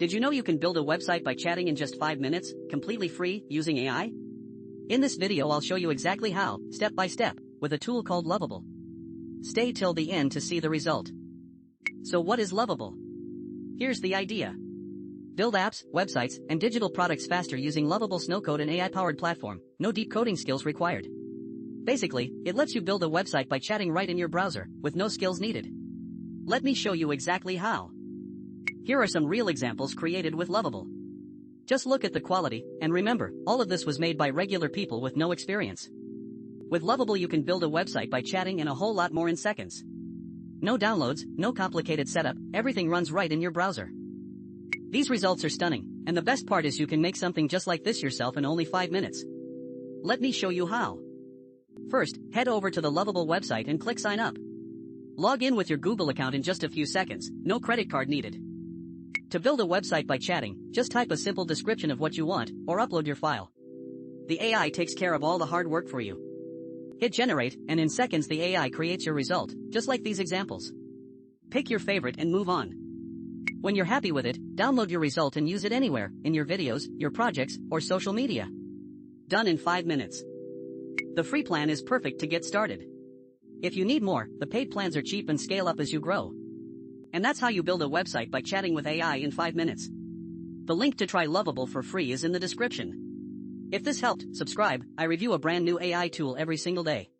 Did you know you can build a website by chatting in just 5 minutes, completely free, using AI? In this video I'll show you exactly how, step by step, with a tool called Lovable. Stay till the end to see the result. So what is Lovable? Here's the idea. Build apps, websites, and digital products faster using Lovable's no-code and AI-powered platform, no deep coding skills required. Basically, it lets you build a website by chatting right in your browser, with no skills needed. Let me show you exactly how. Here are some real examples created with Lovable. Just look at the quality, and remember, all of this was made by regular people with no experience. With Lovable you can build a website by chatting and a whole lot more in seconds. No downloads, no complicated setup, everything runs right in your browser. These results are stunning, and the best part is you can make something just like this yourself in only 5 minutes. Let me show you how. First, head over to the Lovable website and click Sign Up. Log in with your Google account in just a few seconds, no credit card needed. To build a website by chatting, just type a simple description of what you want, or upload your file. The AI takes care of all the hard work for you. Hit Generate, and in seconds the AI creates your result, just like these examples. Pick your favorite and move on. When you're happy with it, download your result and use it anywhere, in your videos, your projects, or social media. Done in 5 minutes. The free plan is perfect to get started. If you need more, the paid plans are cheap and scale up as you grow. And that's how you build a website by chatting with AI in 5 minutes. The link to try Lovable for free is in the description. If this helped, subscribe. I review a brand new AI tool every single day.